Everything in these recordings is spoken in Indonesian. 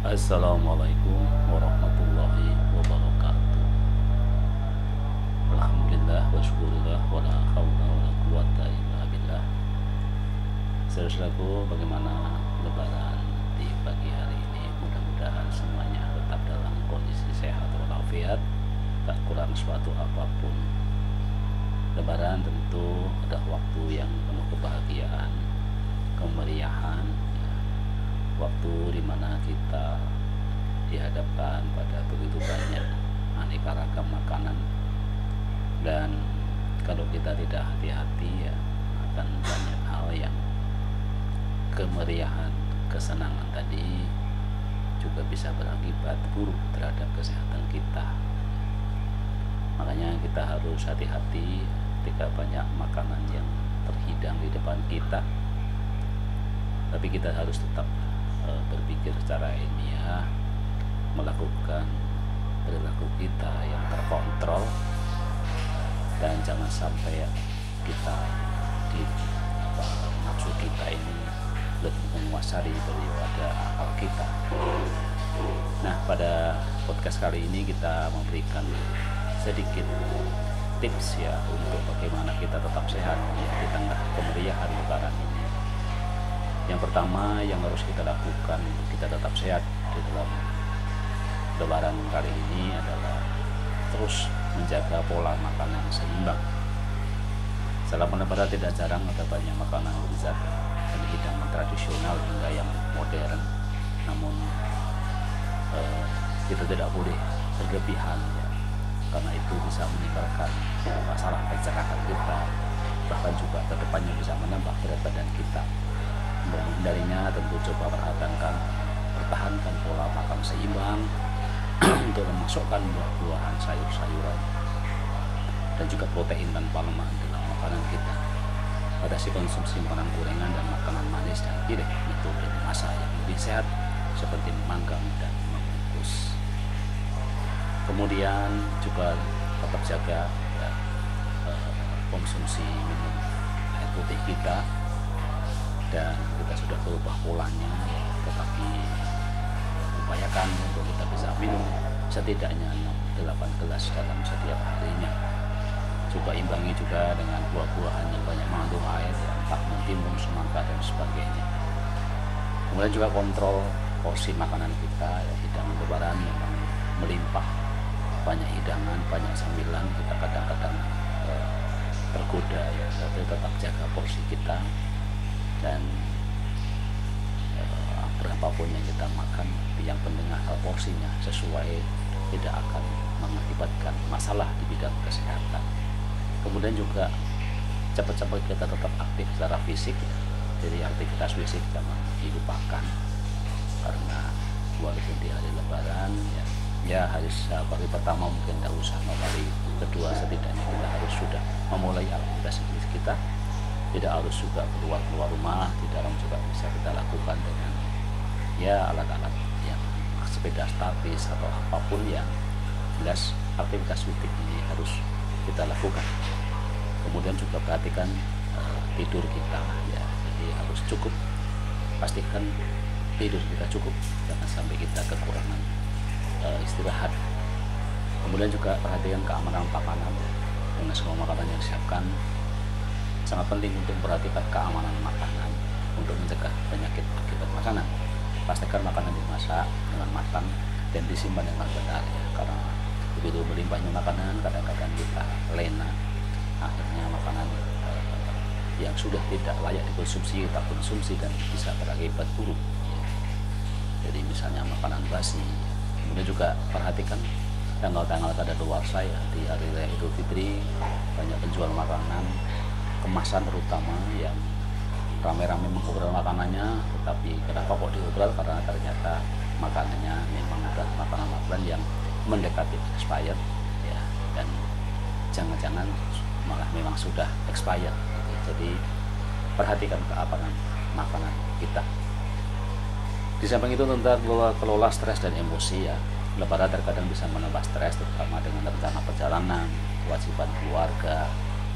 Assalamualaikum warahmatullahi wabarakatuh. Alhamdulillah wa syukurillah wa la hawla wa la quwata illa billah. Saudaraku, bagaimana lebaran di pagi hari ini? Mudah-mudahan semuanya tetap dalam kondisi sehat walafiat, tak kurang suatu apapun. Lebaran tentu adalah waktu yang penuh kebahagiaan, kemeriahan, waktu dimana kita dihadapkan pada begitu banyak aneka ragam makanan, dan kalau kita tidak hati-hati ya akan banyak hal yang kemeriahan, kesenangan tadi juga bisa berakibat buruk terhadap kesehatan kita. Makanya kita harus hati-hati ketika banyak makanan yang terhidang di depan kita, tapi kita harus tetap berpikir secara ilmiah, melakukan perilaku kita yang terkontrol, dan jangan sampai kita di nafsu kita ini lebih menguasai daripada akal kita. Nah, pada podcast kali ini kita memberikan sedikit tips ya untuk bagaimana kita tetap sehat ya, di tengah kemeriahan lebaran ini. Yang pertama yang harus kita lakukan untuk kita tetap sehat di dalam lebaran kali ini adalah terus menjaga pola makan yang seimbang. Selama lebaran tidak jarang ada banyak makanan lezat dari hidangan tradisional hingga yang modern. Namun kita tidak boleh berlebihan ya, karena itu bisa menimbulkan masalah pencernaan kita, bahkan juga kedepannya bisa menambah berat badan kita. Untuk menghindarinya tentu coba pertahankan pola makan seimbang untuk memasukkan buah-buahan, sayur-sayuran, dan juga protein tanpa lemak dalam makanan kita. Batasi konsumsi makanan gorengan dan makanan manis, dan pilih metode memasak yang lebih sehat seperti memanggang dan membungkus. Kemudian juga tetap jaga ya, konsumsi minum air putih kita, dan kita sudah berubah polanya ya, tetapi upayakan untuk kita bisa minum setidaknya 8 gelas dalam setiap harinya. Coba imbangi juga dengan buah-buahan yang banyak mengandung air ya, entah mentimun, semangka, dan sebagainya. Kemudian juga kontrol porsi makanan kita ya, hidangan lebaran memang melimpah, banyak hidangan, banyak camilan, kita kadang-kadang tergoda ya, tapi tetap jaga porsi kita, dan berapapun yang kita makan, yang penting porsinya sesuai, tidak akan mengakibatkan masalah di bidang kesehatan. Kemudian juga cepat-cepat kita tetap aktif secara fisik, jadi aktivitas fisik jangan dilupakan, karena walaupun di hari lebaran ya hari pertama mungkin tidak usah, hari kedua setidaknya kita harus sudah memulai aktivitas fisik kita. Tidak harus juga keluar rumah, di dalam juga bisa kita lakukan dengan ya alat-alat yang sepeda statis atau apapun yang jelas aktivitas fisik ini harus kita lakukan. Kemudian juga perhatikan tidur kita ya, jadi harus cukup, pastikan tidur kita cukup, jangan sampai kita kekurangan istirahat. Kemudian juga perhatikan keamanan makanan, dengan semua makanan yang disiapkan. Sangat penting untuk memperhatikan keamanan makanan untuk mencegah penyakit akibat makanan. Pastikan makanan dimasak dengan matang dan disimpan dengan benar ya, karena begitu melimpahnya makanan kadang-kadang kita lena, akhirnya makanan yang sudah tidak layak dikonsumsi kita konsumsi dan bisa berakibat buruk ya. Jadi misalnya makanan basi. Kemudian juga perhatikan tanggal-tanggal kadaluarsa ya, di hari raya Idul Fitri banyak penjual makanan kemasan terutama yang rame-rame mengobrol makanannya, tetapi kenapa kok diobrol? Karena ternyata makanannya memang adalah makanan-makanan yang mendekati expired ya, dan jangan-jangan malah memang sudah expired gitu. Jadi perhatikan keamanan makanan kita. Di samping itu tentang kelola stres dan emosi ya. Lebaran terkadang bisa menambah stres, terutama dengan rencana perjalanan, kewajiban keluarga,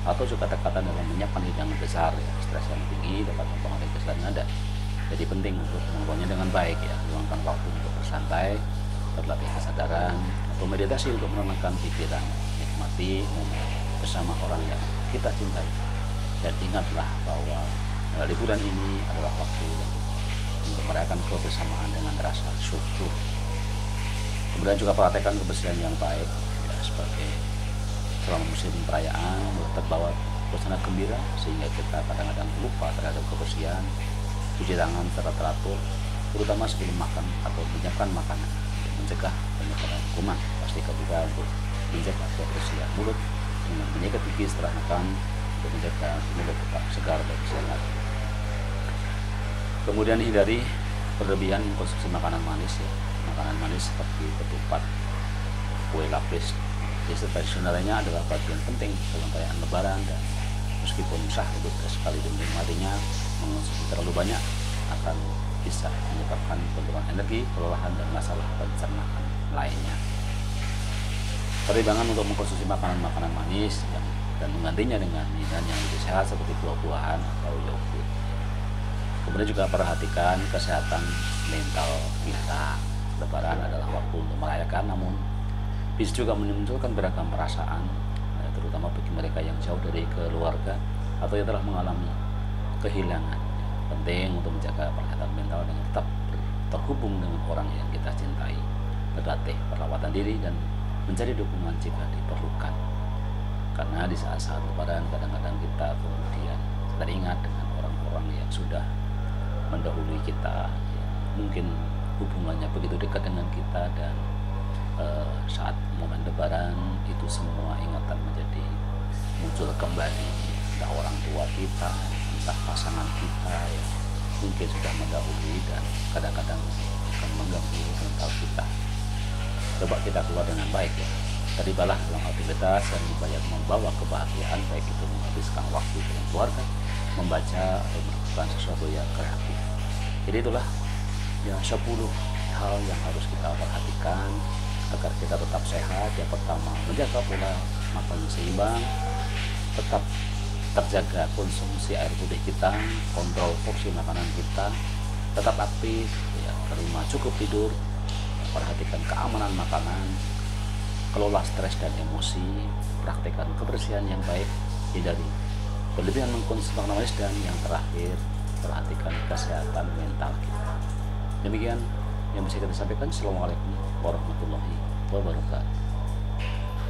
atau juga tekanan dalam menyiapkan hidangan besar ya. Stres yang tinggi dapat mempengaruhi kesehatan Anda. Jadi penting untuk mengelolanya dengan baik ya, luangkan waktu untuk bersantai, berlatih kesadaran, atau meditasi untuk menenangkan pikiran, nikmati momen bersama orang yang kita cintai. Dan ingatlah bahwa liburan ini adalah waktu untuk merayakan kebersamaan dengan rasa syukur. Kemudian juga praktekkan kebersihan yang baik ya, sebagai selama musim perayaan terbawa suasana gembira, sehingga kita kadang-kadang lupa terhadap kebersihan, cuci tangan secara teratur, terutama sebelum makan atau menyiapkan makanan untuk mencegah penyebaran kuman. Pastikan juga untuk menjaga kebersihan mulut dengan menjaga gigi setelah makan untuk menjaga mulut tetap segar dan sehat. Kemudian hindari berlebihan konsumsi makanan manis ya. Makanan manis seperti ketupat, kue lapis, dessert tradisionalnya adalah bagian penting dalam perayaan Lebaran, dan meskipun sah untuk sekali dinikmatinya, mengonsumsi terlalu banyak akan bisa menyebabkan penurunan energi, kelelahan, dan masalah pencernaan lainnya. Pertimbangan untuk mengkonsumsi makanan-makanan manis dan menggantinya dengan minuman yang lebih sehat seperti buah-buahan atau yogurt. Kemudian juga perhatikan kesehatan mental kita. Lebaran adalah waktu untuk merayakan, namun bisa juga memunculkan beragam perasaan, terutama bagi mereka yang jauh dari keluarga atau yang telah mengalami kehilangan. Penting untuk menjaga kesehatan mental dengan tetap terhubung dengan orang yang kita cintai, berlatih perawatan diri, dan mencari dukungan jika diperlukan. Karena di saat-saat Lebaran kadang-kadang kita kemudian teringat dengan orang-orang yang sudah mendahului kita, mungkin hubungannya begitu dekat dengan kita, dan saat momen Lebaran itu semua ingatan menjadi muncul kembali, entah orang tua kita, entah pasangan kita yang mungkin sudah mendahului dan kadang-kadang akan mengganggu mental kita. Coba kita keluar dengan baik ya, terlibatlah dalam aktivitas dan membawa kebahagiaan, baik itu menghabiskan waktu dengan keluarga, membaca, atau melakukan sesuatu yang kreatif. Jadi itulah ya 10 hal yang harus kita perhatikan agar kita tetap sehat. Yang pertama, menjaga pola makan yang seimbang, tetap terjaga konsumsi air putih kita, kontrol porsi makanan kita, tetap aktif ya, terima cukup tidur, perhatikan keamanan makanan, kelola stres dan emosi, praktekkan kebersihan yang baik, hindari berlebihan mengkonsumsi makanan manis, dan yang terakhir perhatikan kesehatan mental kita. Demikian yang bisa kita sampaikan. Assalamualaikum warahmatullahi wabarakatuh.